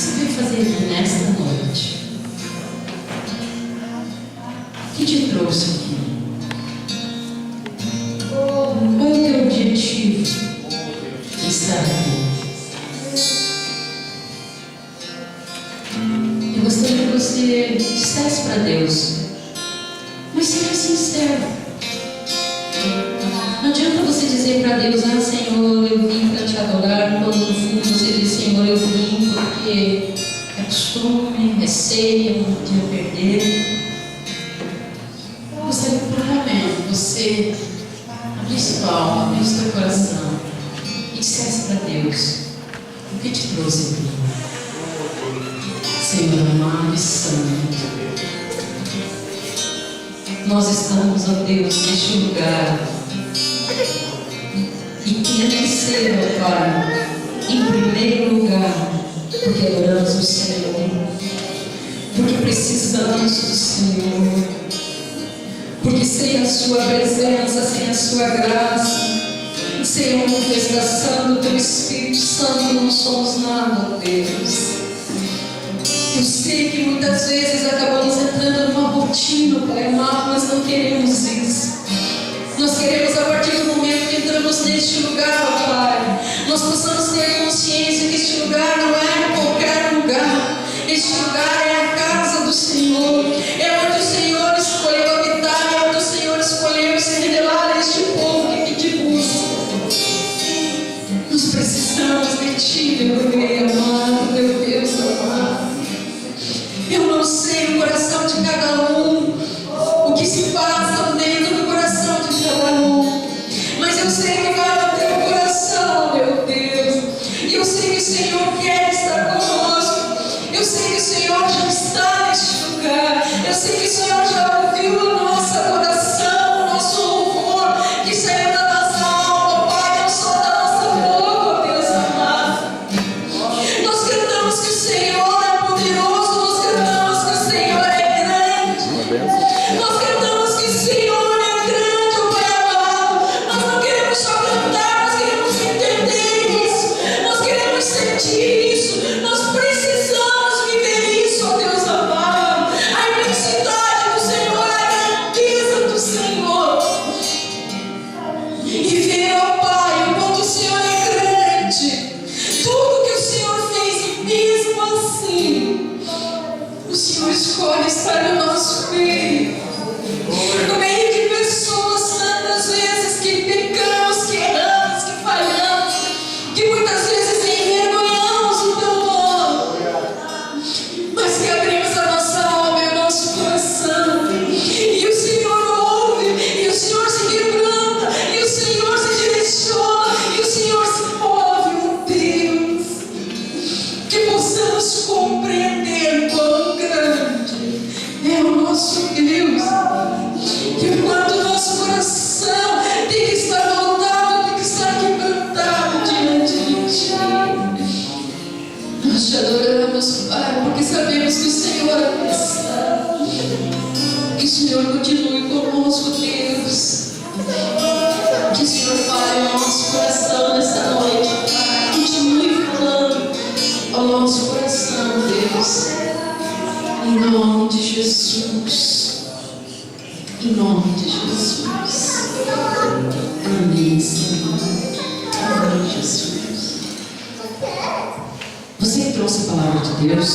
você veio fazer aqui nesta noite? O que te trouxe aqui? Qual é o teu objetivo de estar aqui? Eu gostaria que você dissesse para Deus, mas seja sincero. Não adianta você dizer para Deus, ah Senhor, eu vim para te adorar, quando no fundo você diz, Senhor, eu vim porque é costume, é ceia, não podia perder. Eu gostaria que por um momento você abrisse tua alma, abrisse teu coração e dissesse para Deus o que te trouxe aqui. Senhor amado e santo, nós estamos, ó Deus, neste lugar e queremos ser, ó Pai, em primeiro lugar, porque adoramos o Senhor, porque precisamos do Senhor, porque sem a Sua presença, sem a Sua graça, sem a manifestação do Teu Espírito Santo, não somos nada, ó Deus. Eu sei que muitas vezes acabamos entrando numa rotina, Pai amado, mas não queremos isso. Nós queremos, a partir do momento que entramos neste lugar, ó Pai, nós possamos ter consciência que este lugar não é qualquer lugar. Este lugar é a casa do Senhor, é onde o Senhor escolheu habitar, é onde o Senhor escolheu se revelar a este povo que te busca. Nós precisamos de Ti, meu Rei amado, meu Deus amado. Eu não sei o coração de cada um, o que se passa dentro do coração de cada um, mas eu sei que vai no teu coração, meu Deus, e eu sei que o Senhor quer estar conosco, eu sei que o Senhor já está neste lugar, eu sei que o Senhor já ouviu a nossa adoração, o nosso louvor que saiu da nossa alma, Pai, não só da nossa boca, Deus amado. Nós cantamos que o Senhor é poderoso, nós cantamos que o Senhor é grande, nós cantamos que o Senhor é grande, ó Pai amado. Nós não queremos só cantar, nós queremos entender isso, nós queremos sentir isso, nós precisamos viver isso, ó Deus amado. A imensidade do Senhor, a grandeza do Senhor, e ver, ó Pai, o quanto o Senhor é grande, tudo que o Senhor fez, e mesmo assim o Senhor escolhe estar no nosso meio, no meio de pessoas tantas vezes que pecamos, que erramos, que falhamos, que muitas vezes envergonhamos o Teu nome, mas que abrimos a nossa alma e o nosso coração, e o Senhor ouve, e o Senhor se quebranta, e o Senhor se direciona, e o Senhor se move, ó Deus, que possamos compreender quão grande é o nosso Deus, que enquanto o nosso coração tem que estar voltado, tem que estar quebrantado diante de Ti. Nós te adoramos, Pai, porque sabemos que o Senhor aqui está. Que o Senhor continue conosco, Deus. Que o Senhor fale ao nosso coração nesta noite, Pai. Continue falando ao nosso coração, Deus. Em nome de Jesus. Em nome de Jesus. Amém, Senhor. Amém, Jesus. Você que trouxe a palavra de Deus,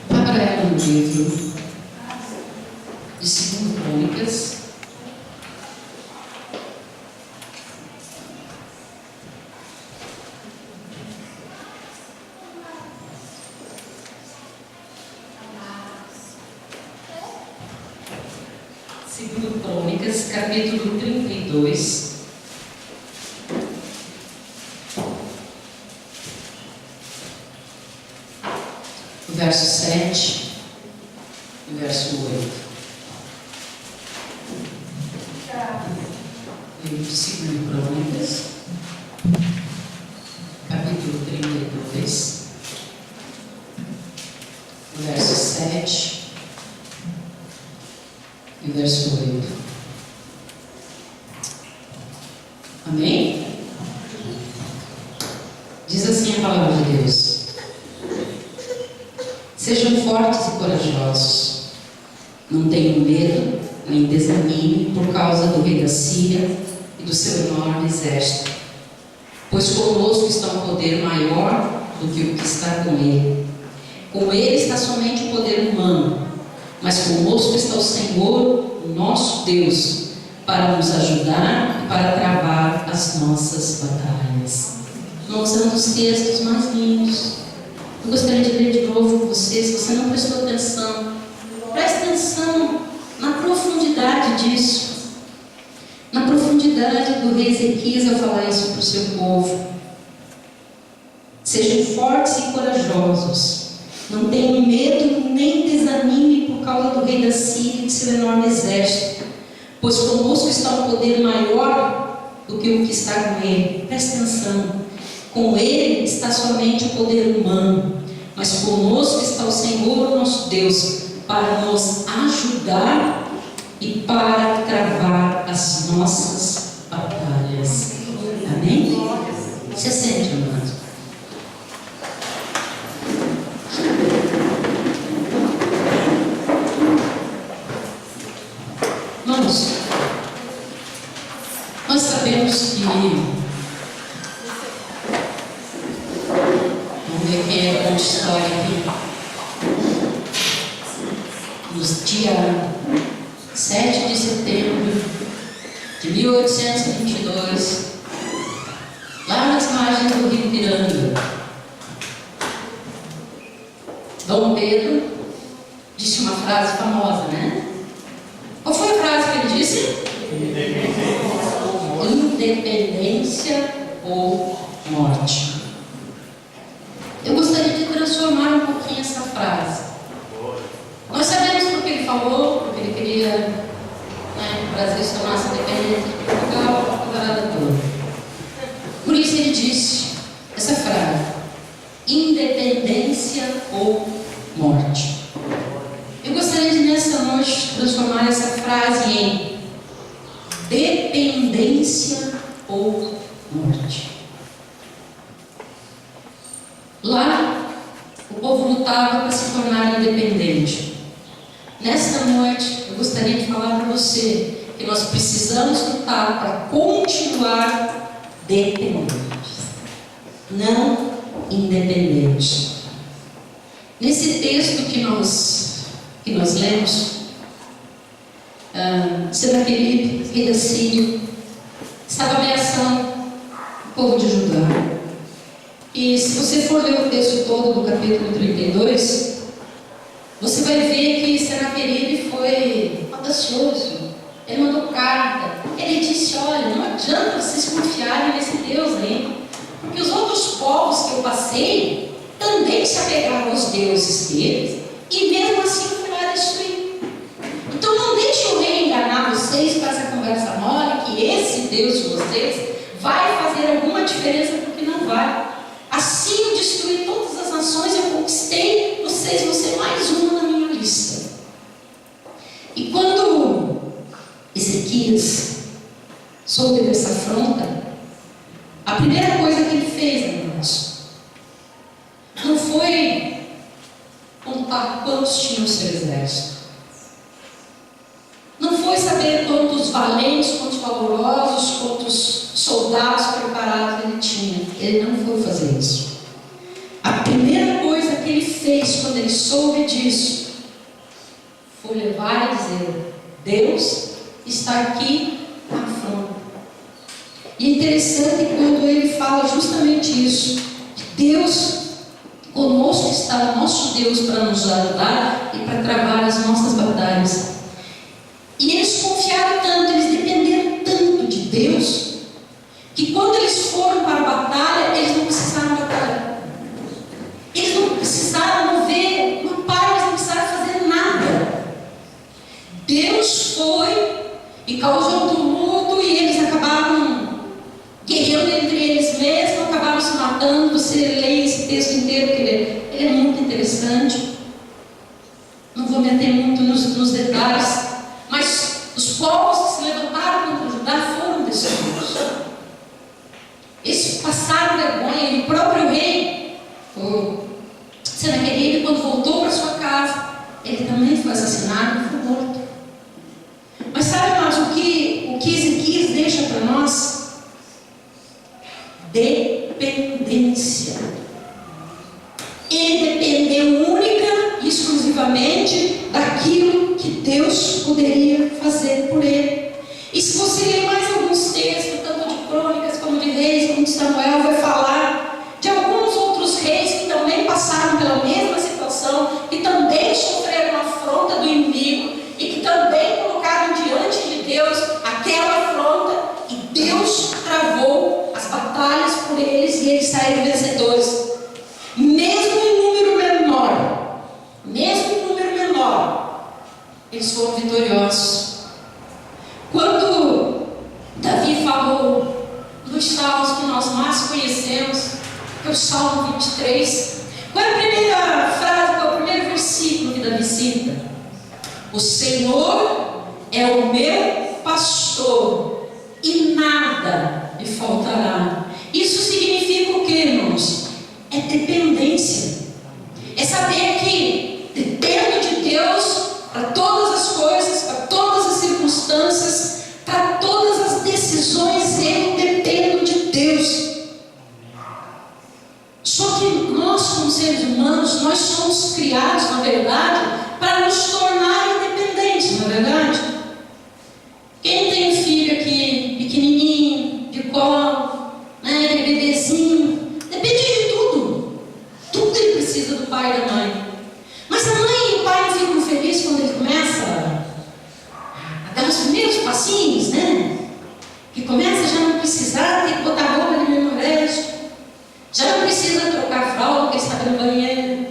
abra ela no livro de 2 Crônicas, capítulo 32, o verso 7 e o verso 8. Livro de 2 Crônicas, capítulo 32, o verso 7 e o verso 8. Amém? Diz assim a palavra de Deus: sejam fortes e corajosos, não tenham medo nem desanime por causa do rei da Síria e do seu enorme exército, pois conosco está um poder maior do que o que está com ele. Com ele está somente o poder humano, mas conosco está o Senhor, o nosso Deus, para nos ajudar e para travar as nossas batalhas. Nós é um dos textos mais lindos. Eu gostaria de ler de novo com você. Se você não prestou atenção, preste atenção na profundidade disso, na profundidade do rei Ezequias ao falar isso para o seu povo. Sejam fortes e corajosos, não tenham medo nem desanime por causa do rei da Síria e de seu enorme exército, pois conosco está um poder maior do que o que está com ele. Presta atenção. Com ele está somente o poder humano, mas conosco está o Senhor, nosso Deus, para nos ajudar e para travar as nossas batalhas. Amém? Se sente, amado. Irmãos, nós sabemos que, vamos ver quem é a história aqui, nos dia 7 de setembro de 1822, lá nas margens do rio Piranga, Dom Pedro disse uma frase famosa, né? Qual foi a frase que ele disse? Independência ou morte. Eu gostaria de transformar um pouquinho essa frase. Nós sabemos porque ele falou, porque ele queria, né, que o Brasil se tornasse independente de Portugal, a parada toda. Por isso ele disse essa frase: independência ou morte. Eu gostaria de nessa noite transformar essa frase em dependência ou morte. Lá o povo lutava para se tornar independente. Nesta noite eu gostaria de falar para você que nós precisamos lutar para continuar dependentes, não independentes. Nesse texto que nós lemos, Senaqueribe, rei da Síria, estava ameaçando o povo de Judá. E se você for ler o texto todo do capítulo 32, você vai ver que Senaqueribe foi audacioso. Ele mandou carta. Ele disse: olha, não adianta vocês confiarem nesse Deus aí, porque os outros povos que eu passei também se apegaram aos deuses deles, e mesmo assim eu fui lá destruir. Então não deixe o rei enganar vocês com essa conversa mole, que esse Deus de vocês vai fazer alguma diferença, porque não vai. Assim eu destruí todas as nações, eu conquistei vocês, vão ser mais uma na minha lista. E quando Ezequias soube dessa afronta, a primeira coisa que ele fez, irmãos, não foi contar quantos tinham o seu exército, não foi saber quantos valentes, quantos valorosos, quantos soldados preparados ele tinha. Ele não foi fazer isso. A primeira coisa que ele fez quando ele soube disso foi levar a dizer: Deus está aqui na afronta. E é interessante quando ele fala justamente isso: Deus conosco está, o nosso Deus, para nos ajudar e para travar as nossas batalhas. E eles confiaram tanto, eles dependeram tanto de Deus, que quando eles foram para a batalha, eles não precisaram batalhar. Eles não precisaram mover uma pá, eles não precisaram fazer nada. Deus foi e causou tumulto, e eles acabaram guerreando entre eles mesmos, acabaram se matando. Você lê esse texto inteiro, que ele é muito interessante. Não vou meter muito nos detalhes, mas os povos que se levantaram contra Judá foram destruídos. Eles passaram vergonha, e o próprio rei, Senaqueribe, quando voltou para sua casa, ele também foi assassinado e foi morto. Mas sabe, irmãos, o que Ezequias deixa para nós? Dependência. Ele dependeu única e exclusivamente daquilo que Deus poderia fazer por ele. E se você ler mais alguns textos, tanto de Crônicas como de Reis, como de Samuel, vai falar de alguns outros reis que também passaram pela mesma situação, que também sofreram a afronta do inimigo e que também colocaram diante de Deus aquela afronta, e Deus travou as batalhas por eles e eles saíram vencedores. Mesmo em número menor, eles foram vitoriosos. Quando Davi falou dos salmos que nós mais conhecemos, que é o Salmo 23, qual é a primeira frase, qual é o primeiro versículo que Davi cita? O Senhor é o meu pastor e nada me faltará. Isso significa o que, irmãos? É dependência. É saber que dependo de Deus para todas as coisas, para todas as circunstâncias, para todas as decisões. Eu dependo de Deus. Só que nós, como seres humanos, nós somos criados, na verdade, para nos tornar independentes, não é verdade? Quem tem um filho aqui, pequenininho, de colo, né, bebezinho, depende de tudo. Tudo ele precisa do pai e da mãe. Mas a mãe e o pai não ficam felizes quando ele começa a dar os primeiros passinhos, né? Que começa já não precisar ter que botar roupa de mesmo resto, já não precisa trocar a fralda porque está no banheiro,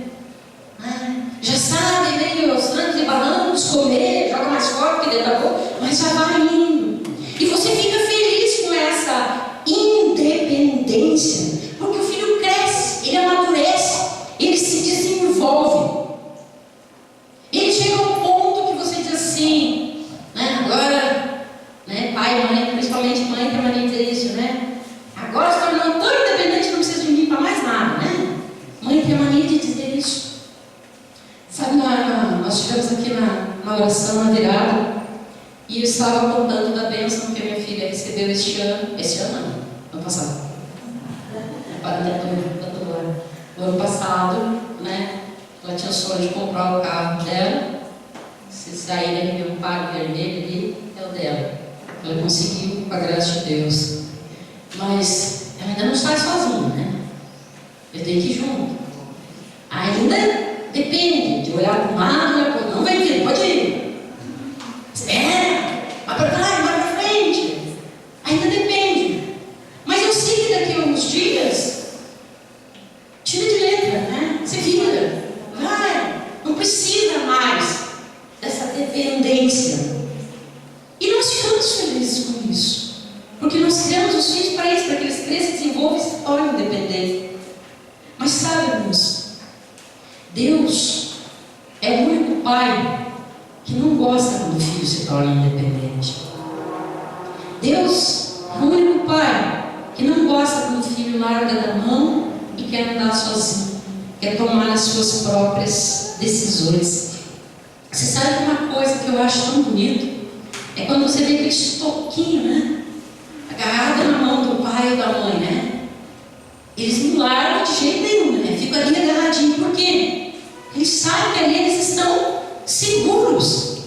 né? Já sabe meio aos trancos e barrancos comer, joga mais forte que dentro da boca, mas já vai indo. E você fica feliz com essa independência, porque o filho cresce, ele amadurece, ele se desenvolve. Ele chega a um ponto que você diz assim, né? Agora, né, pai e mãe, principalmente mãe, que é mania dizer isso, né? Agora se tornando tão independente, não precisa de mim para mais nada, né? Mãe tem mania de dizer isso. Sabe, nós estivemos aqui na oração, na virada, e eu estava contando da bênção que a minha filha recebeu este ano não passado. No ano passado, né? Ela tinha o sonho de comprar o carro dela. Se sair ali, meu par vermelho ali, é o dela. Ela conseguiu, com a graça de Deus. Mas ela ainda não sai sozinha, né? Eu tenho que ir junto. Ainda depende de olhar para o lado, não vai vir, pode ir. Espera, vai para trás, vai para frente. Ainda depende. Mas eu sei que daqui a alguns dias, tira de letra, né? Você vira. Vai, não precisa mais dessa dependência. E nós ficamos felizes com isso, porque nós criamos os filhos para isso, para que eles cresçam, desenvolvam e se tornem independentes. Mas sabe, irmãos, Deus é o único pai que não gosta quando o filho se torna independente. Deus é o único pai que não gosta quando o filho larga da mão e quer andar sozinho, quer tomar as suas próprias decisões. Você sabe uma coisa que eu acho tão bonito? É quando você vê aquele toquinho, né? Agarrado na mão do pai ou da mãe, né? Eles não largam de jeito nenhum, né? Ficam ali agarradinhos. Por quê? Eles sabem que ali eles estão seguros.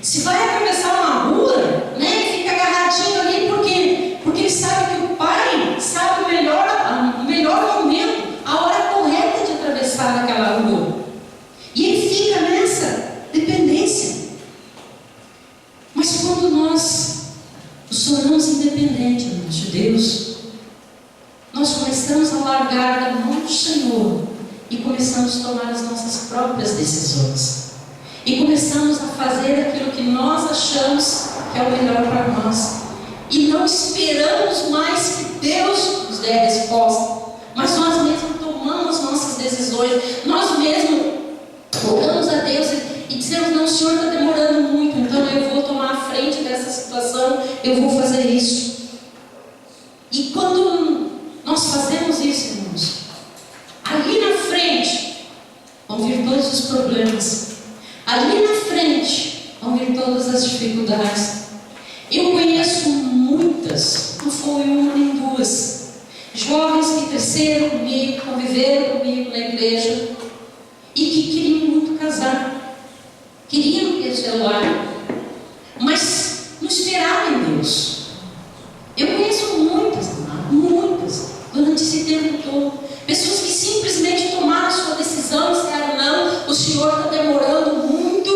Se vai atravessar uma rua, né? Ele fica agarradinho ali. Por quê? Porque ele sabe que o pai sabe o melhor momento, a hora correta de atravessar aquela rua. E ele fica nessa dependência. Mas quando nós nos tornamos independentes de Deus, nós começamos a largar da mão do Senhor e começamos a tomar as nossas próprias decisões. E começamos a fazer aquilo que nós achamos que é o melhor para nós. E não esperamos mais que Deus nos dê a resposta, mas nós mesmos tomamos nossas decisões. Nós mesmos oramos a Deus e dizemos: não, o Senhor está demorando muito, então eu vou tomar a frente dessa situação, eu vou fazer isso. E quando foi uma nem duas. Jovens que cresceram comigo, conviveram comigo na igreja e que queriam muito casar, queriam ter seu lar, mas não esperavam em Deus. Eu conheço muitas, durante esse tempo todo, pessoas que simplesmente tomaram a sua decisão e disseram: não, o Senhor está demorando muito,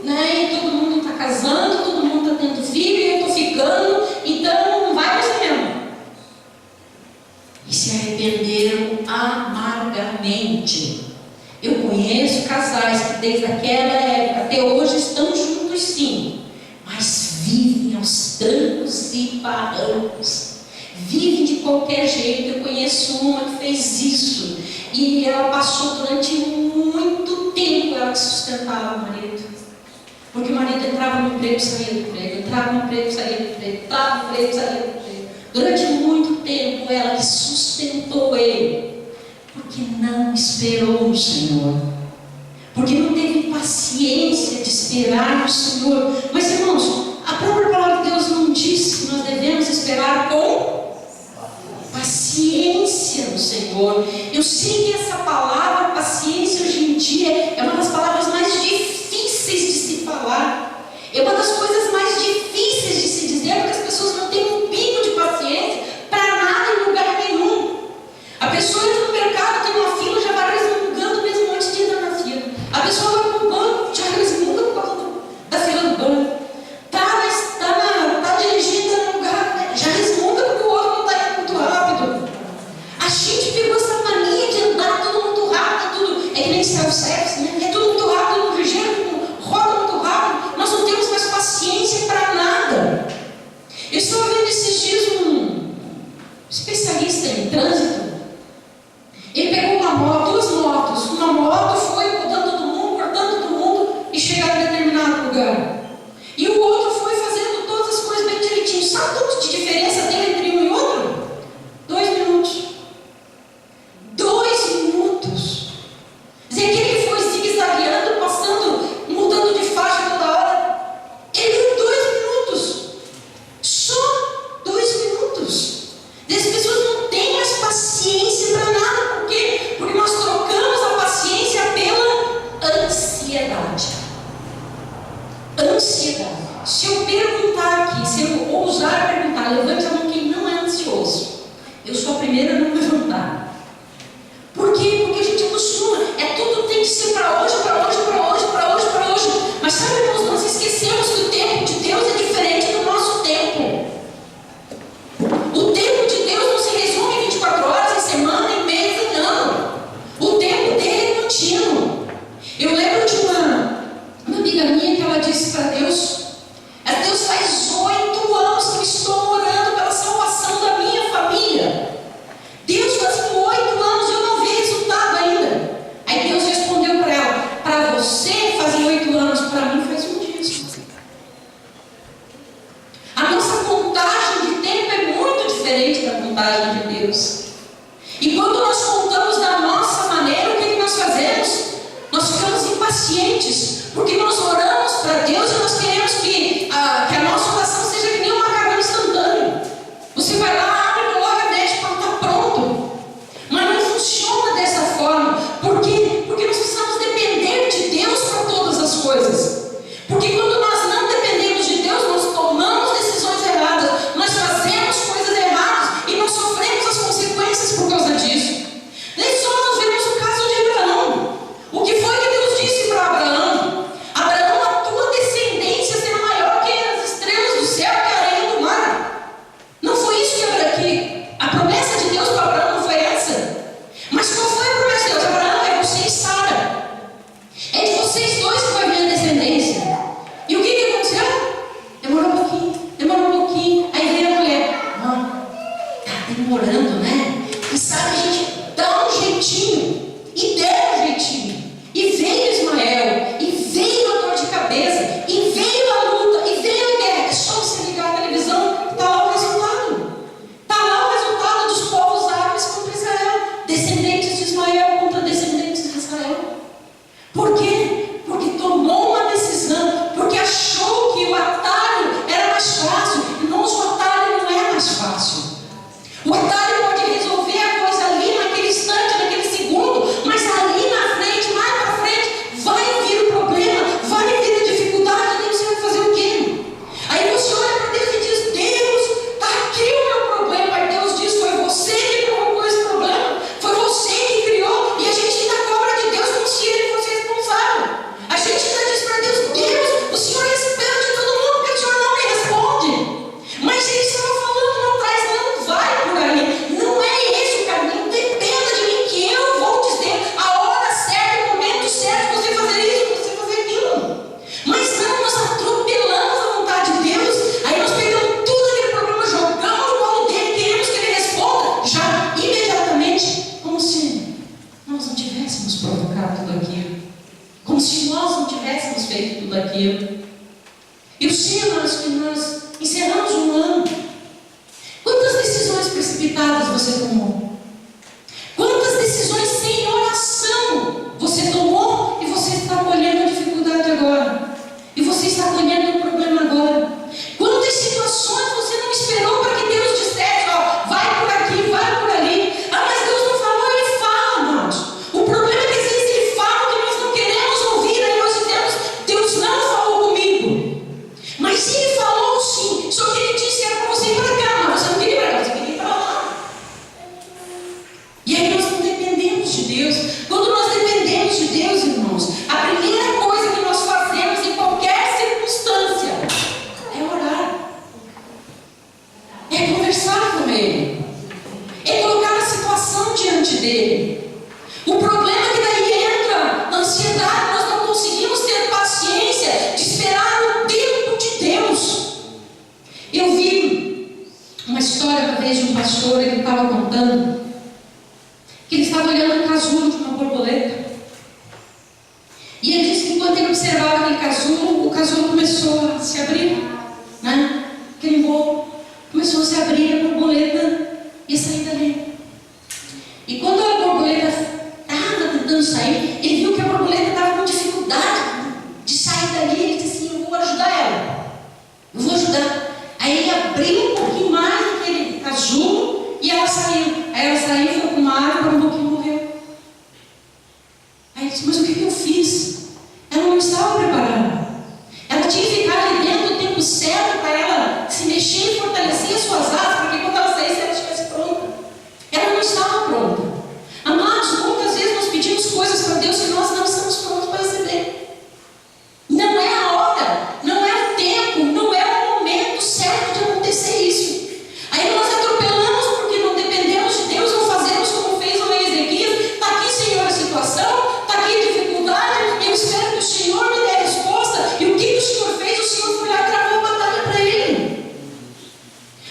né? E todo mundo está casando, todo mundo está tendo filho, e eu estou ficando, então não vai mais mesmo. E se arrependeram amargamente. Eu conheço casais que desde aquela época até hoje estão juntos, sim, mas vivem aos trancos e barrancos, vivem de qualquer jeito. Eu conheço uma que fez isso e ela passou durante muito tempo ela que sustentava o marido, porque o marido entrava no emprego, saía do emprego, entrava no emprego, saía do emprego, entrava no emprego, saía do emprego. Durante muito tempo ela que sustentou ele, porque não esperou no Senhor, porque não teve paciência de esperar no Senhor. Mas, irmãos, a própria palavra de Deus não diz que nós devemos esperar com paciência no Senhor. Eu sei que essa palavra paciência hoje em dia é uma das palavras mais difíceis de se falar, é uma das coisas mais difíceis de se dizer, porque as pessoas não têm um pingo de paciência para nada em lugar nenhum. A pessoa entra no mercado, tem uma fila, já vai resmungando mesmo antes de entrar na fila. A pessoa vai para o banco, já resmunga por causa da fila do banco. Está dirigindo no lugar, já resmunga porque o outro não está indo muito rápido. A gente pegou essa mania de andar tudo muito rápido, tudo. É que nem self-service, né? É tudo muito rápido, tudo ligeiro, roda muito rápido. Nós não temos mais paciência para nada. Eu estava vendo esses dias um especialista em trânsito. Ele pegou duas motos. Uma moto foi cortando todo mundo e chegar em determinado lugar. E o outro foi fazendo todas as coisas bem direitinho. Sabe quanto de diferença tem entre um e outro? 2 minutos. 2 minutos. Quer dizer, aquele que foi zigue-zagueando, passando, mudando de faixa toda hora, ele deu 2 minutos. Só 2 minutos. As pessoas não têm mais paciência para nada. Por quê? Porque nós trocamos a paciência pela ansiedade. Ansiedade. Se eu perguntar aqui, se eu ousar perguntar, levante a mão quem não é ansioso. Eu sou a primeira a não levantar. Por quê? Porque a gente costuma, tudo tem que ser para hoje, para hoje, para hoje, para hoje, para hoje. Mas sabe, irmãos, nós esquecemos que o tempo de Deus é diferente do nosso tempo. O tempo de Deus não se resume em 24 horas, em semana, em mês, em ano. O tempo dele é contínuo. Eu lembro de uma amiga minha que ela disse para Deus: Deus, faz 8 anos que eu estou orando pela salvação da minha família. Deus, faz 8 anos e eu não vi resultado ainda. Aí Deus respondeu para ela: para você fazem 8 anos, para mim faz um dia. A nossa contagem de tempo é muito diferente da contagem de Deus. E quando nós contamos da nossa maneira, o que nós fazemos? Nós ficamos impacientes, porque nós oramos para Deus e nós queremos que a nossa oração seja que nem um macarrão instantâneo. Você vai lá, abre, coloca, deixa, para estar pronto. Mas não funciona dessa forma. Por quê? Porque nós precisamos depender de Deus para todas as coisas. Porque quando nós não dependemos de Deus, nós tomamos decisões erradas, nós fazemos coisas erradas e nós sofremos as consequências por causa disso. Nem só nós vemos o caso de Abraão. O que foi que Deus disse para Abraão? Abraão, a tua descendência será maior que as estrelas do céu, que a areia do mar. Não foi isso que a promessa de Deus para Abraão não foi essa. Mas qual foi a promessa de Deus? Abraão, é você e Sara. É de vocês dois que vai vir a descendência. E o que aconteceu? Demorou um pouquinho. Aí veio a mulher: está demorando, né? E sabe, a gente dá um jeitinho. E deu um jeitinho. E veio Ismael. E veio a dor de cabeça. E veio a luta. E veio a guerra. É só você ligar a televisão, está lá o resultado. Está lá o resultado dos povos árabes contra Israel. Descendentes de Ismael contra descendentes de Israel. Por quê? Porque tomou uma decisão. Porque achou que o atalho era mais fácil. Irmãos, o atalho não é mais fácil. O atalho pode resolver a coisa ali, naquele instante, naquele segundo, mas ali na frente, mais para frente, vai vir o problema, vai vir a dificuldade, e você vai fazer o quê? Aí você olha para Deus e diz: Deus, está aqui o meu problema. Aí Deus diz: foi você que provocou esse problema, foi você que criou, e a gente ainda cobra de Deus como se Ele fosse responsável. A gente ainda diz para Deus: Deus, o Senhor responde de todo mundo, porque o Senhor não me responde. Mas eles estavam falando lá atrás: não vai por aí, não é esse o caminho, dependa de mim que eu vou dizer a hora certa, o momento certo, você fazer isso, você fazer aquilo. Mas não, nós atropelamos a vontade de Deus, aí nós pegamos tudo aquele problema, jogamos no colo dele, queremos que ele responda já imediatamente, como se nós não tivéssemos provocado tudo aquilo, como se nós não tivéssemos feito tudo aquilo. E o Senhor, que nós encerramos um ano, quantas decisões precipitadas você tomou? Quantas decisões sem oração você tomou e você está colhendo a dificuldade agora? E você está colhendo o problema agora? Quantas situações você não esperou para que Deus dissesse: ó, vai por aqui, vai por ali? Ah, mas Deus não falou. Ele fala, amados. O problema é que às vezes Ele fala que nós não queremos ouvir, aí nós dizemos: Deus não falou comigo. Mas Ele falou sim, só que Ele disse que era para você ir para cá, mas você não queria ir para cá, você queria ir para lá. E aí nós não dependemos de Deus. Quando nós dependemos de Deus, irmãos, a primeira coisa que nós fazemos em qualquer circunstância é orar, é conversar com Ele, é colocar a situação diante dEle. O problema é que daí entra a ansiedade, nós não conseguimos ter paciência de esperar o tempo de Deus. Eu vi uma história uma vez de um pastor, ele estava contando que ele estava olhando um casulo de uma borboleta. E ele disse que enquanto ele observava aquele casulo, o casulo começou a se abrir, né? Aquele bolo começou a se abrir, a borboleta ia sair dali. E quando a borboleta estava tentando sair, ele viu que a borboleta estava com dificuldade de sair dali. Ele disse assim: eu vou ajudar ela, eu vou ajudar. Aí ele abriu um pouquinho mais aquele casulo e ela saiu. Aí ela saiu, foi com uma água, um pouquinho morreu. Aí ele disse: mas o que eu fiz? Ela não estava preparada. Ela tinha que ficar ali dentro do tempo certo para ela se mexer e fortalecer as suas asas, para que quando ela saísse, ela estivesse pronta. Ela não estava pronta. Amados, muitas vezes nós pedimos coisas para Deus que nós não estamos prontos para receber. Não é a hora, não é o tempo, não é o momento certo de acontecer isso. Aí nós atropelamos porque não dependemos de Deus, não fazemos como fez o rei Ezequias. Está aqui, Senhor, a situação, está aqui a dificuldade, eu espero que o Senhor me dê a resposta. E o que o Senhor fez? O Senhor foi lá e travou a batalha para ele.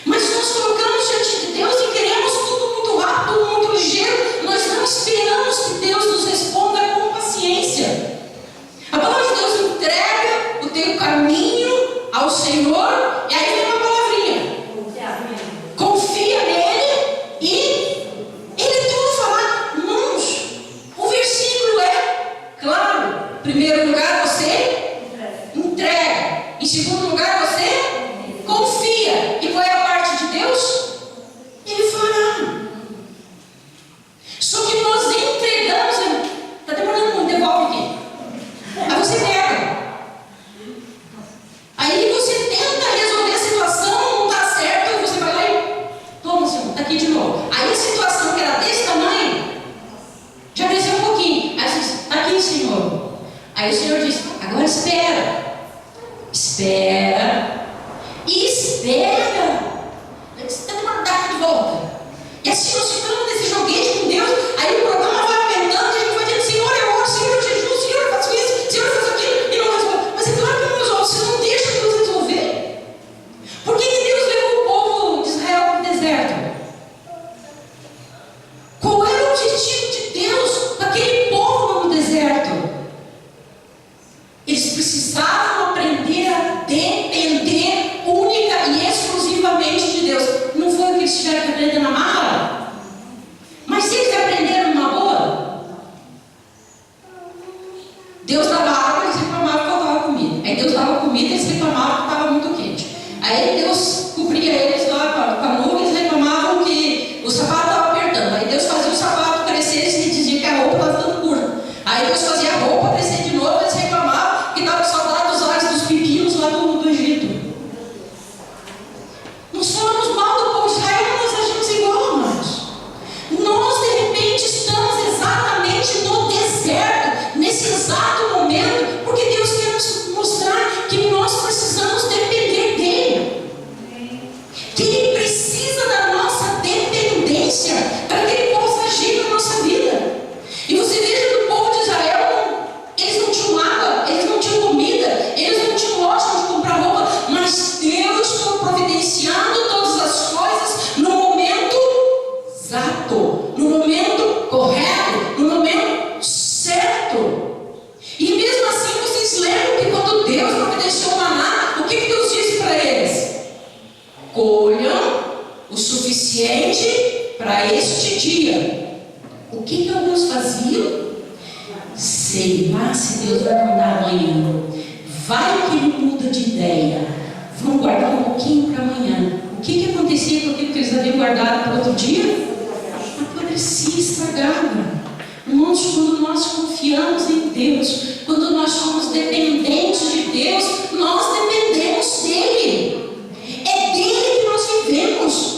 Mas nós colocamos diante de Deus e queremos tudo muito rápido, tudo muito ligeiro. Nós não esperamos que Deus nos responda com paciência. A palavra de Deus entrega o teu caminho ao Senhor, e aí vem uma palavrinha: confia nele e ele tudo fará. Irmãos, o versículo é claro. Em primeiro lugar, você entrega. Em segundo lugar, você confia. E qual é a parte de Deus? Ele fará. Só que nós entregamos. Está demorando muito, devolve aqui. Aí você pega. Aí você tenta resolver a situação, não está certo, e você vai lá e toma, Senhor, está aqui de novo. Aí a situação que era desse tamanho já cresceu um pouquinho. Aí você diz: está aqui, Senhor. Aí o Senhor diz: agora espera. Espera. E espera. Você está demorando, dá aqui de volta. E assim nós ficamos nesse joguete com Deus. Aí o problema vai aumentando e a gente vai dizendo: Senhor, eu oro, Senhor, eu jejum, Senhor, eu faço isso, Senhor, eu faço aquilo, e não resolve. Mas é claro que não resolve, você não deixa Deus resolver. Por que Deus levou o povo de Israel para o deserto? Qual era o objetivo de Deus para aquele povo no deserto? Eles precisavam aprender a depender única e exclusivamente de Deus. Não foi o que eles tiveram que aprender na marra? suficiente para este dia. O que alguns faziam? Sei lá se Deus vai mandar amanhã. Vai que ele muda de ideia. Vamos guardar um pouquinho para amanhã. O que acontecia com aquilo que eles haviam guardado para outro dia? Apodrecia, estragava. Irmãos, quando nós confiamos em Deus, quando nós somos dependentes de Deus, nós dependemos dele. É dele que nós vivemos.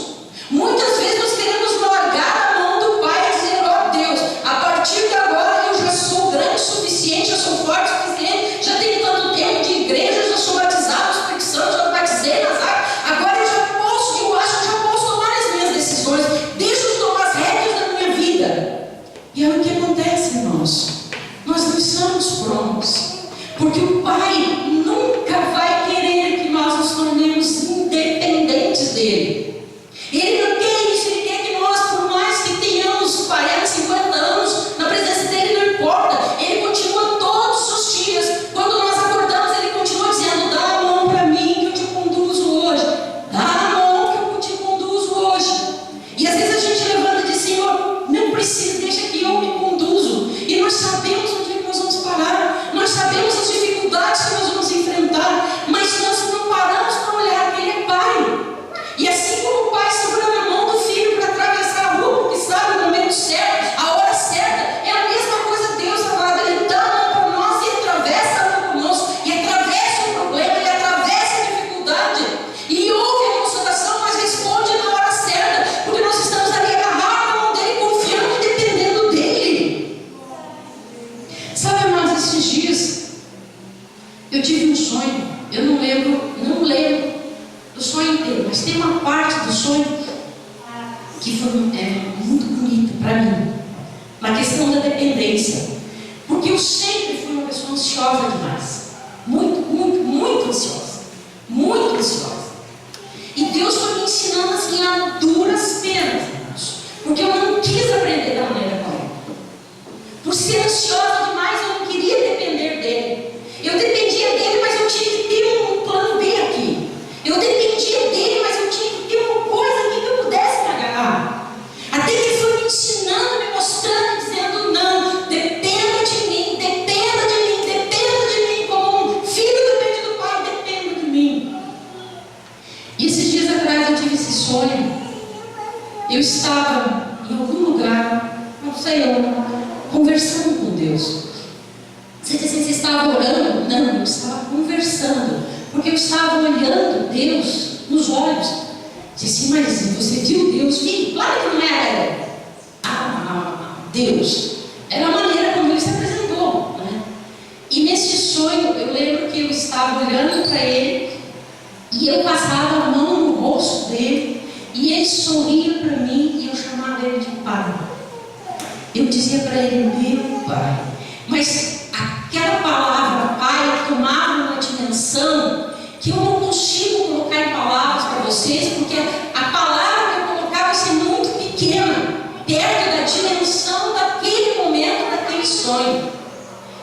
Muitas vezes nós queremos largar a mão do Pai e dizer: ó Deus, a partir de agora eu já sou grande o suficiente, já sou forte o suficiente, já tenho tanto tempo de igreja, já sou batizado, Espírito Santo, já batizei nas águas, agora eu acho que já posso tomar as minhas decisões, deixa eu tomar as rédeas da minha vida. E é o que acontece, irmãos. Nós não estamos prontos, porque o Pai nunca vai querer que nós nos tornemos independentes dele. Ele não quer isso, ele quer que nós, por mais que tenhamos 40, 50 anos, na presença dele não importa, ele continua todos os dias, quando nós acordamos, ele continua dizendo: dá a mão para mim que eu te conduzo hoje, dá a mão que eu te conduzo hoje. E às vezes a gente levanta e diz: Senhor, não precisa, deixa que eu me conduzo. E nós sabemos onde é que nós vamos parar, nós sabemos as dificuldades que nós vamos enfrentar, mas nós não paramos para olhar que ele é Pai. E assim como o pai segura na mão do filho para atravessar a rua, porque sabe o momento certo, a hora certa, é a mesma coisa Deus, amado. Ele dá a mão para nós e atravessa a mão conosco, e atravessa o problema, ele atravessa a dificuldade, e ouve a nossa oração, mas responde na hora certa, porque nós estamos ali agarrados na mão dele, confiando e dependendo dele. Sabe, amados, esses dias eu tive um sonho, eu não lembro do sonho inteiro, mas tem uma parte do sonho que foi muito bonita para mim, na questão da dependência, porque eu sempre fui uma pessoa ansiosa demais, muito ansiosa, e Deus foi me ensinando assim a duras penas, irmãos, porque eu não quis aprender da maneira correta. Por ser ansiosa demais, eu não queria depender dele. Eu dependia dele, mas eu tinha que ter um plano B aqui. Eu dependia dele, mas eu tinha que ter uma coisa aqui que eu pudesse me agarrar. Até que ele foi me ensinando, me mostrando, dizendo: não, dependa de mim, como um filho depende do pai, dependa de mim. E esses dias atrás eu tive esse sonho. Eu estava em algum lugar, não sei onde, conversando com Deus. Você diz assim: você estava orando? Não, eu estava conversando, porque eu estava olhando Deus nos olhos. Disse: mas você viu Deus? Vi, claro que não era Deus, era a maneira como ele se apresentou, né? E nesse sonho eu lembro que eu estava olhando para ele, e eu passava a mão no rosto dele, e ele sorria para mim, e eu chamava ele de Pai. Eu dizia para ele: meu Pai. Mas aquela palavra Pai tomava uma dimensão que eu não consigo colocar em palavras para vocês, porque a palavra que eu colocava vai ser muito pequena, perto da dimensão daquele momento, daquele sonho.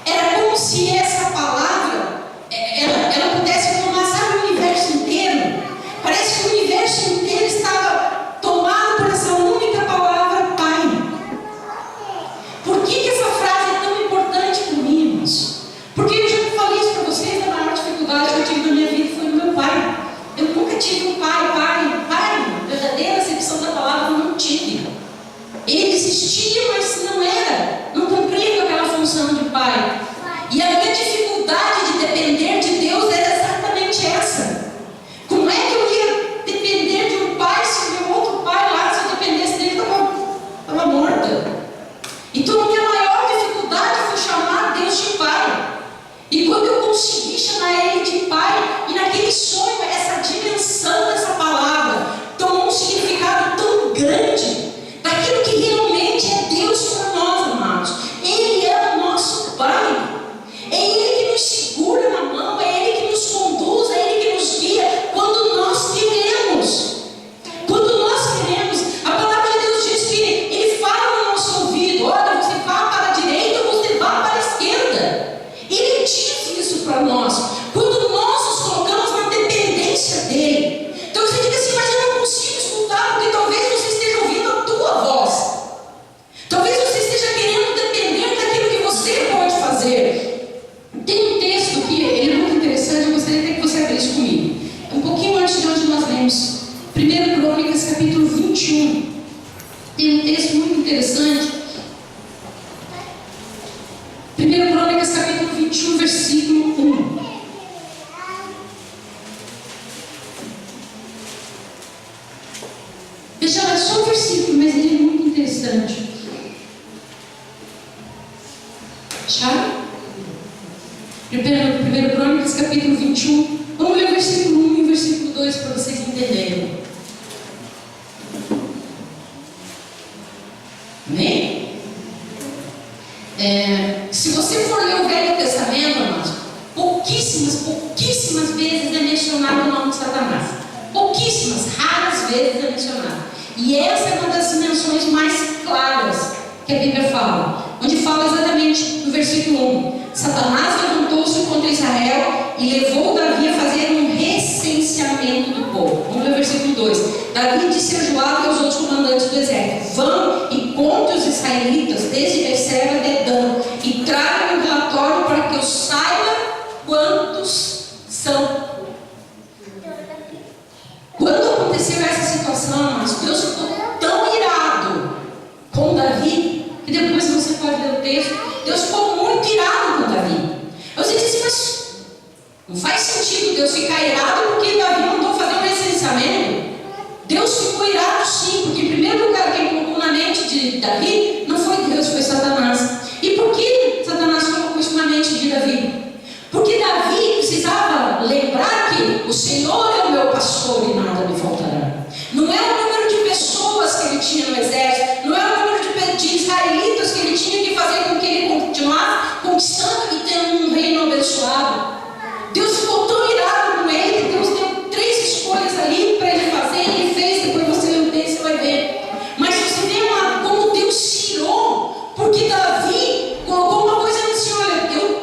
Era como se essa palavra, ela pudesse tomar, sabe, o universo inteiro. Parece que o universo inteiro estava tomado por essa única palavra Pai. Por que essa frase é tão importante para mim, irmãos? Porque eu já falei isso para vocês, a maior dificuldade que eu tive na minha vida foi no meu pai. Eu nunca tive um pai, verdadeira acepção da palavra, eu não tive. Ele existia, mas não cumpria com aquela função de pai. E a minha dificuldade de depender de Deus era exatamente essa. Como é que eu ia depender de um pai se o meu outro pai lá, se eu dependesse dele, estava morta? Então a minha maior dificuldade foi chamar Deus de Pai. E quando eu consegui chamar Ele de Pai, e naquele sonho, essa dimensão dessa palavra tomou um significado tão grande, daquilo que realmente é Deus para Tem um texto muito interessante. 1 Crônicas, capítulo 21, versículo 1. Deixa eu ler só um versículo, mas ele é muito interessante. Acharam? 1 Crônicas, capítulo 21. Vamos ler o versículo 1 e o versículo 2 para vocês entenderem. Amém? Se você for ler o Velho Testamento, irmãos, pouquíssimas vezes é mencionado o nome de Satanás. Pouquíssimas, raras vezes é mencionado. E essa é uma das menções mais claras que a Bíblia fala, onde fala exatamente no versículo 1: Satanás levantou-se contra Israel e levou Davi a fazer um recenseamento do povo. Vamos ver o versículo 2. Davi disse a Joabe e aos outros comandantes do exército: vão e contem os israelitas desde Berseba até Dan, e tragam um relatório para que eu saiba quantos são. Quando aconteceu essa situação, Deus ficou tão irado com Davi, que depois você pode ler o texto, Deus ficou muito irado com Davi. Você disse, mas não faz sentido Deus ficar irado porque Davi mandou fazer um recenseamento. Deus ficou irado sim, porque em primeiro lugar quem colocou na mente de Davi não foi Deus, foi Satanás. E por que Satanás colocou isso na mente de Davi? Porque Davi precisava lembrar que o Senhor é o meu pastor e nada me faltará. Não é o número de pessoas que ele tinha no exército, não é o número de israelitas que ele tinha que fazer com que ele continuasse conquistando e tendo um reino abençoado. Deus ficou tão irado com ele que Deus deu 3 escolhas ali para ele fazer, e ele fez. Depois você lê o texto, você vai ver. Mas você vê lá como Deus se irou, porque Davi colocou uma coisa assim: olha, eu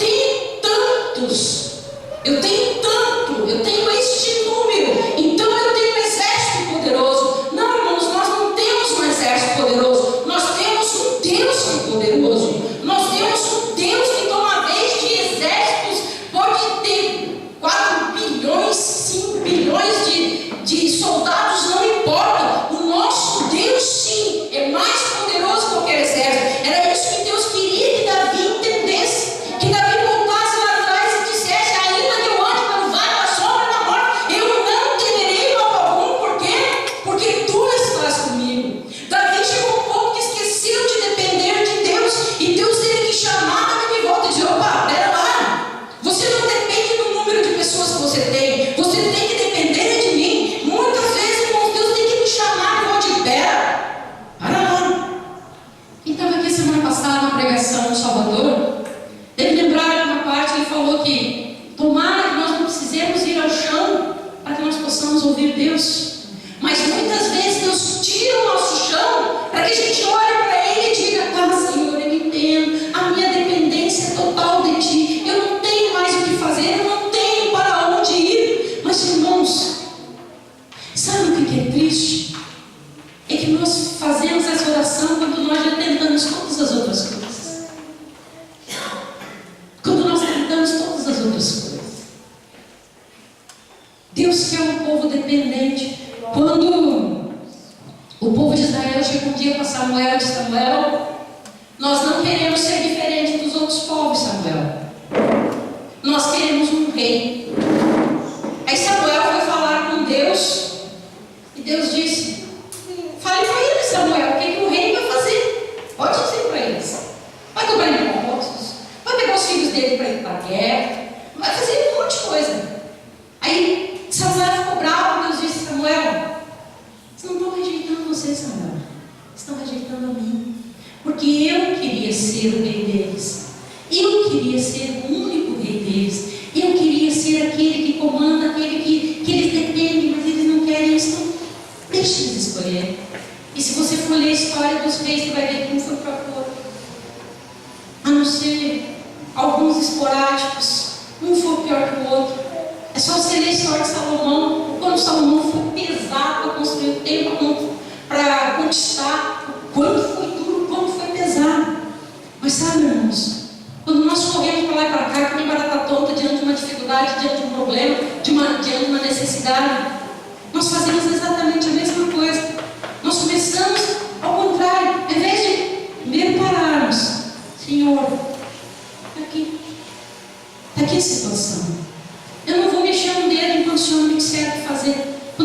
tenho este número, então eu tenho um exército poderoso. Não, irmãos, nós não temos um exército poderoso, nós temos um Deus que é poderoso. Nós temos um Deus que, de uma vez de exércitos, pode ter 4 bilhões, 5 bilhões de soldados, não importa. O nosso Deus, sim, é mais poderoso que qualquer exército. Era isso que Deus queria que Davi entendesse, que Davi voltasse lá atrás e dissesse: ainda que eu ande pelo vale da sombra da morte, eu não temerei mal algum. Por quê? Porque tu estás comigo. Davi chegou a um ponto que esqueceu de depender de Deus, e Deus teve que chamar Davi de volta e dizer: opa, pera lá, você não depende do número de pessoas que você tem, você tem que depender de mim. Muitas vezes, irmãos, Deus tem que nos chamar de volta e pera, para lá. Quem estava aqui semana passada na pregação de Salvador deve lembrar de uma parte que ele falou que tomara que nós não precisemos ir ao chão para que nós possamos ouvir Deus. Mas muitas vezes Deus tira o nosso chão para que a gente olhe para Ele e diga: ah, Senhor, eu entendo, a minha dependência é total de Ti, eu não tenho mais o que fazer, eu não tenho para onde ir. Mas, irmãos, sabe o que é triste? É que nós fazemos essa oração quando nós já tentamos todas as outras coisas. Quando nós tentamos todas as outras coisas. Deus quer um povo dependente. Quando o povo de Israel chega um dia para Samuel e diz: Samuel, nós não queremos ser diferente dos outros povos, Samuel. Nós queremos um rei. Aí Samuel foi falar com Deus, e Deus disse: fale para eles, Samuel, o que o rei vai fazer? Pode dizer para eles. Vai cobrar impostos, vai pegar os filhos dele para ir para a guerra, vai fazer um monte de coisa. Aí Samuel ficou bravo. Deus disse: Samuel, vocês não estão rejeitando você, Samuel, estão rejeitando a mim, porque eu queria ser o rei deles, eu queria ser o único rei deles, eu queria ser aquele que comanda, aquele que eles dependem, mas eles não querem isso. Então deixa eles escolher. E se você for ler a história dos reis, você vai ver que um foi para o outro, a não ser alguns esporádicos, um foi pior que o outro. É só você ler a história de Salomão. Quando Salomão foi pesado para construir o templo, para conquistar, quanto foi duro, quanto foi pesado. Mas sabe, irmãos, quando nós corremos para lá e para cá, que nem barata tonta, diante de uma dificuldade, diante de um problema, diante de uma necessidade, nós fazemos exatamente a mesma coisa. Nós começamos ao contrário.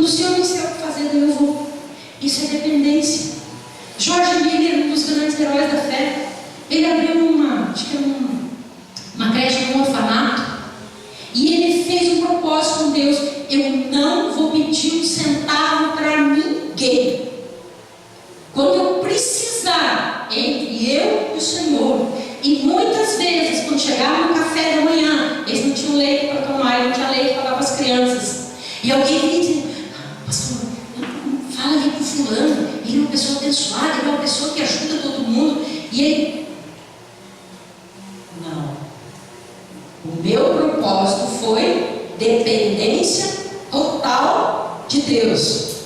o Senhor me disser o que fazer, daí eu vou. Isso é dependência. George Miller, um dos grandes heróis da fé, ele abriu uma creche, um orfanato, e ele fez um propósito com Deus: eu não vou pedir um centavo para ninguém. Quando eu precisar, entre eu e o Senhor. E muitas vezes, quando chegava no café da manhã, eles não tinham leite para tomar, não tinha leite para dar para as crianças. E alguém me dizia: pastor, fala ali com fulano, ele é uma pessoa abençoada, ele é uma pessoa que ajuda todo mundo. E ele: não. O meu propósito foi dependência total de Deus.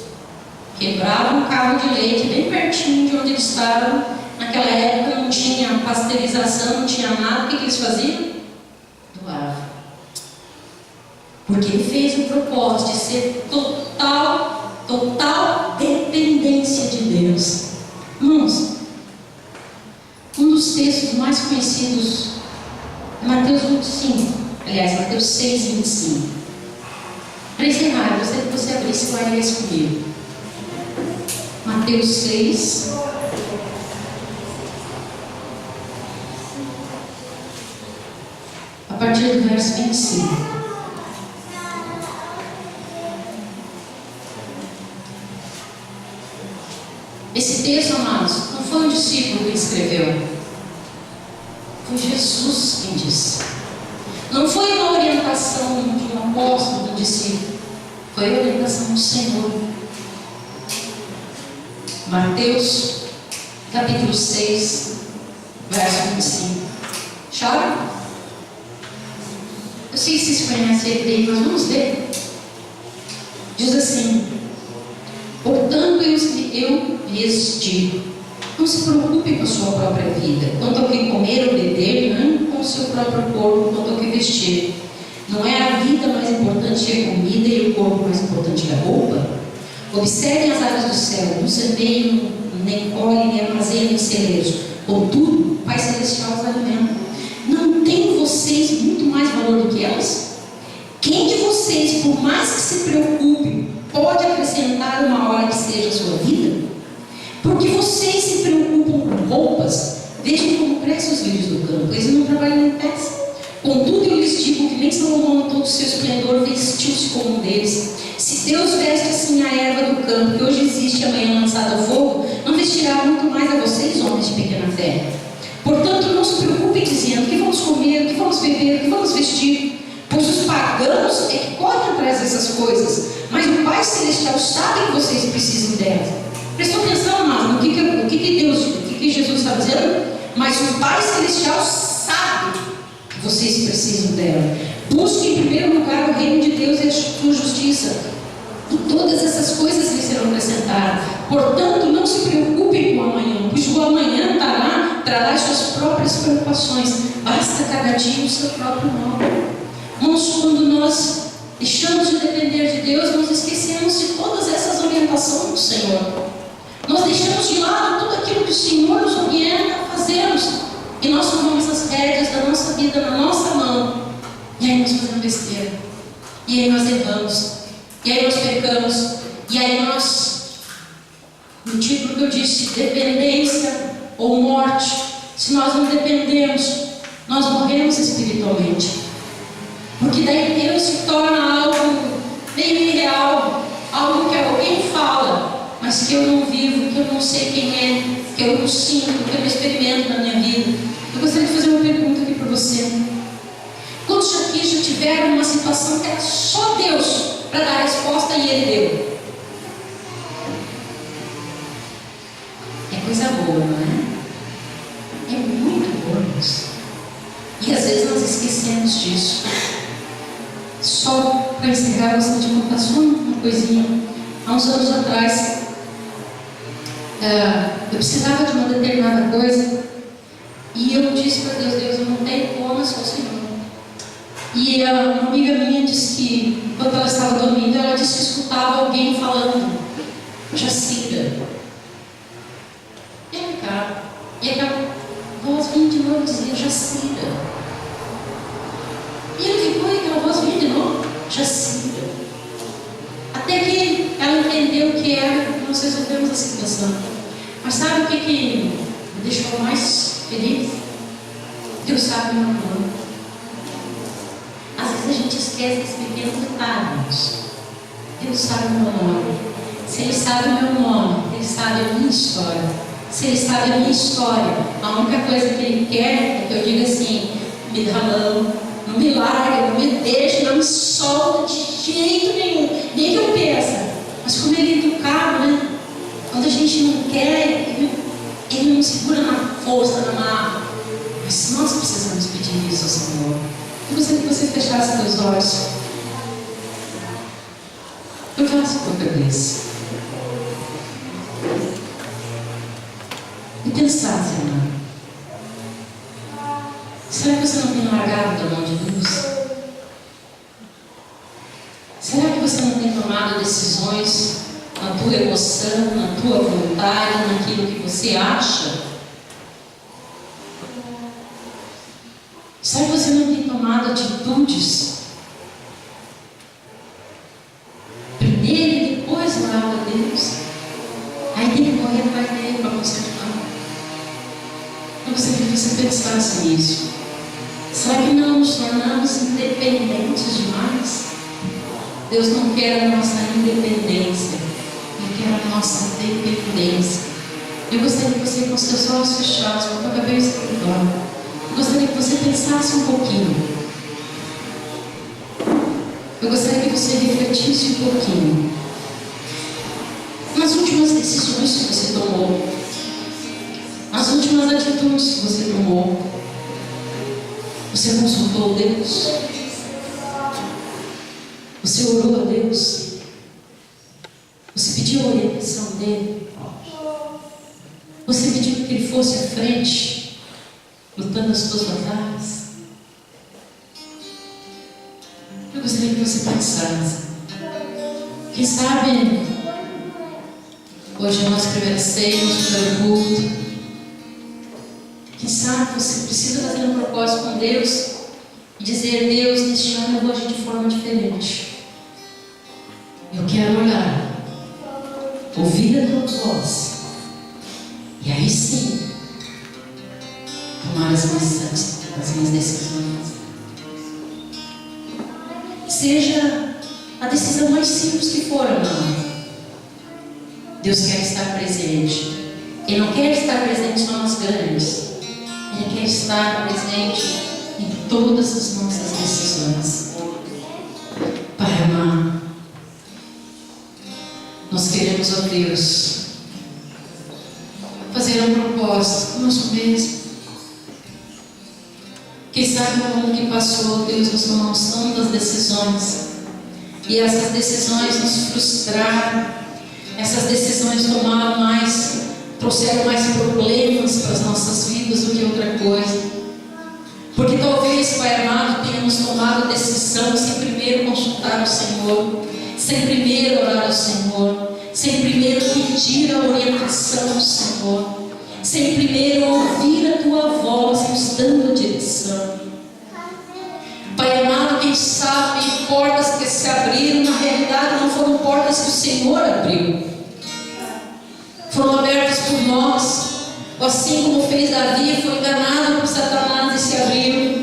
Quebrava um carro de leite bem pertinho de onde eles estavam. Naquela época não tinha pasteurização, não tinha nada. O que eles faziam? Doavam. Porque ele fez o propósito de ser total dependência de Deus. Irmãos, um dos textos mais conhecidos é Mateus 25. Aliás, Mateus 6, 25. Para encerrar, eu gostaria que você abrisse lá e lesse comigo. Mateus 6. A partir do verso 25. Esse texto, amados, não foi um discípulo que escreveu. Foi Jesus quem disse. Não foi uma orientação de um apóstolo, do discípulo. Foi a orientação do Senhor. Mateus, capítulo 6, verso 25. Chora? Eu sei que vocês conhecem ele bem, mas vamos ler. Diz assim: portanto, eu lhes digo, não se preocupe com a sua própria vida, quanto ao que comer ou beber, nem com o seu próprio corpo, quanto ao que vestir. Não é a vida mais importante que a comida e o corpo mais importante que a roupa? Observem as aves do céu, não semeiam, nem colhem, nem armazenam em celeiros, contudo, o Pai Celestial os alimenta. Não tem vocês muito mais valor do que elas? Quem de vocês, por mais que se preocupe, pode acrescentar uma hora que seja a sua vida? Porque vocês se preocupam com roupas, vejam como crescem os lírios do campo, eles não trabalham em pés. Contudo, eu lhes digo que nem Salomão, em todo o seu esplendor, vestiu-se como um deles. Se Deus veste assim a erva do campo, que hoje existe e amanhã lançada ao fogo, não vestirá muito mais a vocês, homens de pequena fé. Portanto, não se preocupem dizendo: o que vamos comer, o que vamos beber, o que vamos vestir? Pois os pagãos é que correm atrás dessas coisas, mas o Pai Celestial sabe que vocês precisam delas. Prestou atenção, amados, no que Jesus está dizendo? Mas o Pai Celestial sabe que vocês precisam dela. Busque em primeiro lugar o reino de Deus e a sua justiça, e todas essas coisas lhe serão acrescentadas. Portanto, não se preocupem com o amanhã, pois o amanhã trará as suas próprias preocupações. Basta cada dia o seu próprio mal. Irmãos, quando nós deixamos de depender de Deus, nós esquecemos de todas essas orientações do Senhor. Nós deixamos de lado tudo aquilo que o Senhor nos orienta a fazermos, e nós tomamos as rédeas da nossa vida na nossa mão, e aí nós fazemos besteira, e aí nós erramos, e aí nós pecamos, e aí nós, no título que eu disse, dependência ou morte, se nós não dependemos, nós morremos espiritualmente, porque daí Deus se torna algo meio irreal, algo que alguém fala, mas que eu não vivo, que eu não sei quem é, que eu não sinto, que eu não experimento na minha vida. Eu gostaria de fazer uma pergunta aqui para você. Quantos aqui já tiveram uma situação que era só Deus para dar a resposta e Ele deu? É coisa boa, não é? É muito boa, irmãos. E às vezes nós esquecemos disso. Só para encerrar, eu gostaria de contar só uma coisinha. Há uns anos atrás, eu precisava de uma determinada coisa, e eu disse para Deus: Deus, eu não tenho como, só o Senhor. E uma amiga minha disse que, enquanto ela estava dormindo, ela disse que escutava alguém falando: Jacira. E aquela voz vinha de novo e dizia: Jacira. E ele ficou, e aquela voz vinha de novo: Jacira. Até que entender o que era que nós resolvemos a situação. Mas sabe o que me deixou mais feliz? Deus sabe o meu nome. Às vezes a gente esquece esse pequeno detalhe. Deus sabe o meu nome. Se Ele sabe o meu nome, Ele sabe a minha história. Se Ele sabe a minha história, a única coisa que Ele quer é que eu diga assim: me dá a mão, não me larga, não me deixa, não me solta de jeito nenhum, nem que eu peça. Mas como Ele é educado, né? Quando a gente não quer, Ele não segura na força, na marra. Mas nós precisamos pedir isso ao Senhor. Eu gostaria que você fechasse seus olhos. Eu faço com a cabeça. E pensar, Senhor, será que você não tem largado da mão de Deus? Será que você não tem tomado decisões na tua emoção, na tua vontade, naquilo que você acha? Será que você não tem tomado atitudes? Primeiro e depois orar a Deus. Aí tem que correr atrás dele para consertar. Eu gostaria que você pensasse nisso. Será que não nos tornamos independentes demais? Deus não quer a nossa independência, Ele quer a nossa dependência. Eu gostaria que você, com seus olhos fechados, com a cabeça escritório, eu gostaria que você pensasse um pouquinho. Eu gostaria que você refletisse um pouquinho nas últimas decisões que você tomou, nas últimas atitudes que você tomou. Você consultou Deus? Você orou a Deus? Você pediu a orientação dele? Você pediu que ele fosse à frente, lutando as suas batalhas? Eu gostaria que você pensasse. Quem sabe hoje é nossa primeira ceia, nosso primeiro culto. Quem sabe você precisa fazer um propósito com Deus e dizer: Deus, neste ano eu vou agir de forma diferente. Eu quero olhar, ouvir a tua voz, e aí sim tomar as minhas decisões. Seja a decisão mais simples que for, não. Deus quer estar presente. Ele não quer estar presente só nas grandes. Ele quer estar presente em todas as nossas decisões. Pai amado, nós queremos, ó Deus, fazer um propósito conosco mesmo. Quem sabe no ano que passou, Deus, nós tomamos tantas decisões, e essas decisões nos frustraram, essas decisões trouxeram mais problemas para as nossas vidas do que outra coisa. Porque talvez, Pai amado, tenhamos tomado decisão sem primeiro consultar o Senhor, sem primeiro orar ao Senhor, sem primeiro pedir a orientação do Senhor, sem primeiro ouvir a Tua voz nos dando direção. Pai amado, quem sabe portas que se abriram, na realidade não foram portas que o Senhor abriu, foram abertas por nós. Assim como fez Davi, foi enganado por Satanás e se abriu.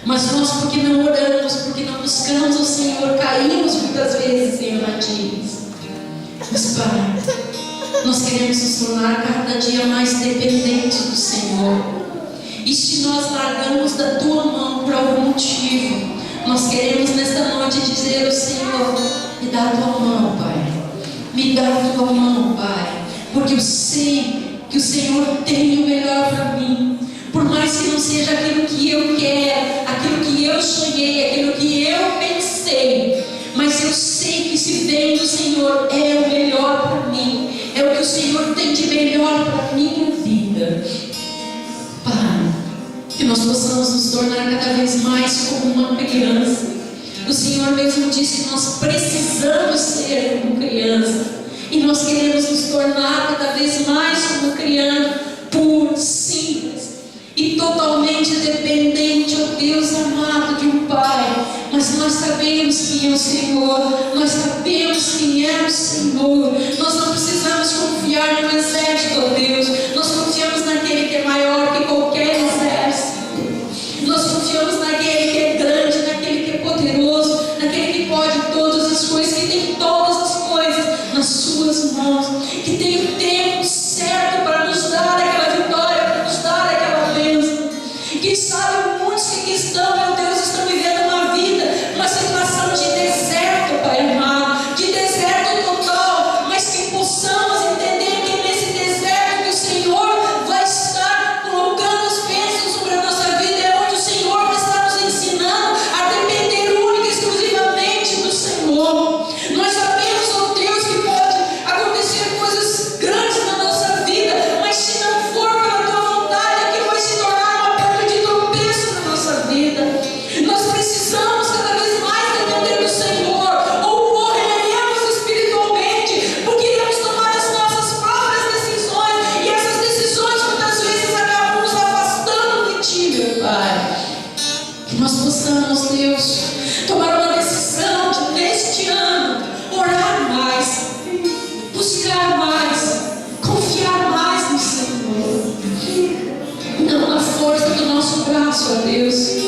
Mas nós, porque não oramos, porque não buscamos o Senhor, caímos muitas vezes em armadilhas. Mas Pai, nós queremos nos tornar cada dia mais dependentes do Senhor. E se nós largamos da Tua mão por algum motivo, nós queremos nesta noite dizer ao Senhor: me dá a Tua mão, Pai, me dá a Tua mão, Pai, porque eu sei que o Senhor tem o melhor para mim. Por mais que não seja aquilo que eu quero, aquilo que eu sonhei, aquilo que eu pensei, mas eu sei que se vem do Senhor é o melhor para mim, é o que o Senhor tem de melhor para a minha vida. Pai, que nós possamos nos tornar cada vez mais como uma criança. O Senhor mesmo disse que nós precisamos ser como criança. E nós queremos nos tornar cada vez mais como criança, puro, simples e totalmente dependente, ó Deus amado, de um Pai. Mas mas nós sabemos quem é o Senhor, nós sabemos quem é o Senhor. Nós não precisamos confiar no exército, ó Deus, nós confiamos naquele que é maior que qualquer exército. Nós confiamos naquele que é grande, naquele que é poderoso, naquele que pode todas as coisas, que tem todas as coisas nas suas mãos, que tem o tempo certo para nos dar aquela vitória, para nos dar aquela bênção. Quem sabe muitos que aqui estão, meu Deus, estão vivendo uma vida, uma situação de deserto, Pai amado, de deserto total, mas que possamos entender que nesse deserto que o Senhor vai estar colocando as bênçãos sobre a nossa vida, é onde o Senhor vai estar nos ensinando a depender única e exclusivamente do Senhor. Nós sabemos, ó Deus, que pode acontecer coisas grandes na nossa vida, mas se não for pela tua vontade, aquilo vai se tornar uma pedra de tropeço na nossa vida. Nós precisamos cada vez mais depender do Senhor, ou morreremos espiritualmente, porque iremos tomar as nossas próprias decisões, e essas decisões muitas vezes acabam nos afastando de ti, meu Pai. Que nós possamos, Deus, tomar uma decisão de, neste ano, orar mais, buscar mais, confiar mais no Senhor, não na força do nosso braço, ó Deus.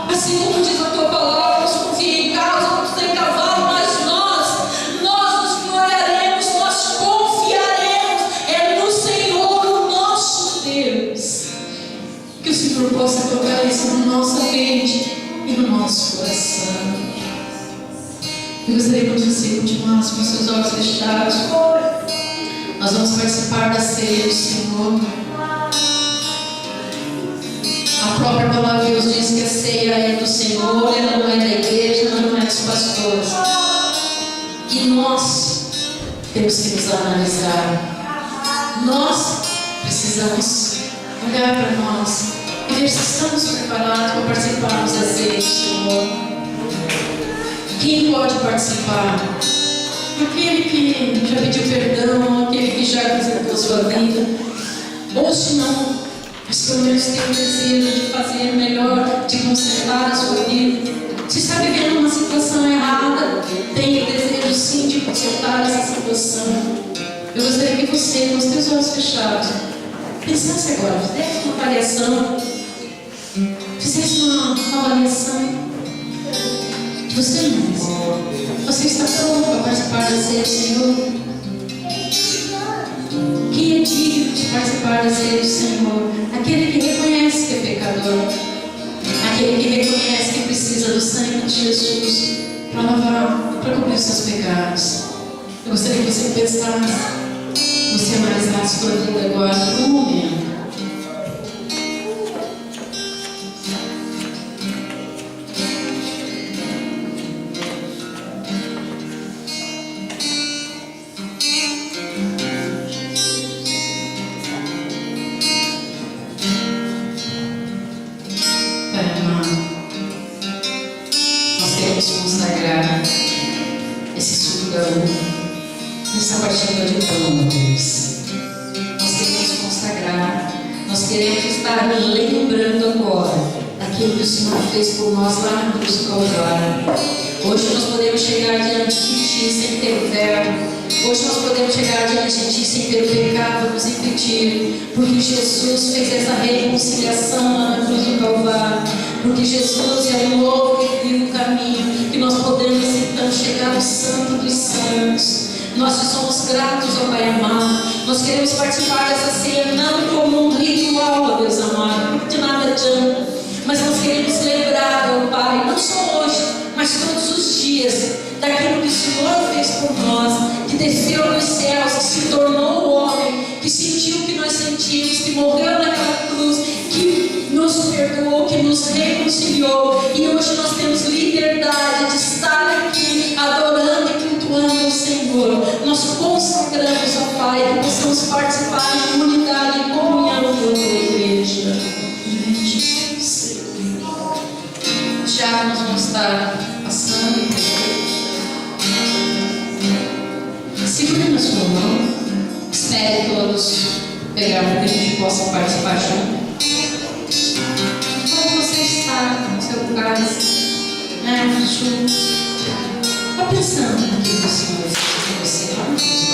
Assim como diz a tua palavra, nós confiamos em carros, outros em cavalo, mas nós nos gloriaremos, nós confiaremos no Senhor, o nosso Deus. Que o Senhor possa colocar isso na nossa mente e no nosso coração. Eu gostaria que você continuasse com seus olhos fechados. Nós vamos participar da ceia do Senhor. A própria palavra de Deus diz que a ceia é do Senhor, ela não é da igreja, ela não é dos pastores. E nós temos que nos analisar. Nós precisamos olhar para nós e ver se estamos preparados para participarmos da ceia do Senhor. Quem pode participar? Aquele que já pediu perdão, aquele que já apresentou sua vida, ou se não, mas pelo menos tem o desejo de fazer melhor, de consertar a sua vida. Se está vivendo uma situação errada, tem o desejo sim de consertar essa situação. Eu gostaria que você, com os teus olhos fechados, pensasse agora, fizesse uma avaliação, de você mesmo. Você está pronto para participar da ceia do Senhor? Quem é digno de participar da ceia do Senhor? Aquele que reconhece que é pecador, aquele que reconhece que precisa do sangue de Jesus para lavar, para cobrir os seus pecados. Eu gostaria que você pensasse, você analisasse sua vida agora por um momento. Consagrar esse sugão, essa partilha de pão, Deus. Nós queremos consagrar, nós queremos estar lembrando agora daquilo que o Senhor fez por nós lá na cruz do Calvário. Hoje nós podemos chegar diante de Ti sem ter verbo. Hoje nós podemos chegar diante de Ti sem ter o pecado nos impedir, porque Jesus fez essa reconciliação lá na cruz do Calvário, porque Jesus é o novo e vivo caminho, que nós podemos então chegar ao Santo dos Santos. Nós te somos gratos, ó Pai amado. Nós queremos participar dessa ceia não como um ritual, ó Deus amado, porque de nada adianta, mas nós queremos lembrar, ó Pai, não só hoje, mas todos os dias, daquilo que o Senhor fez por nós, que desceu dos céus, que se tornou homem, que sentiu o que nós sentimos, que morreu naquela cruz, que nos perdoou, que nos reconciliou, e hoje nós temos liberdade de estar aqui adorando e cultuando o Senhor. Nós consagramos, ó Pai, que possamos participar em unidade e comunhão com a tua igreja. Já nós vamos estar passando. Segure na sua mão, espere todos pegar para que a gente possa participar junto. Como você está no seu lugar? né? Está pensando naquilo que o Senhor fez com você.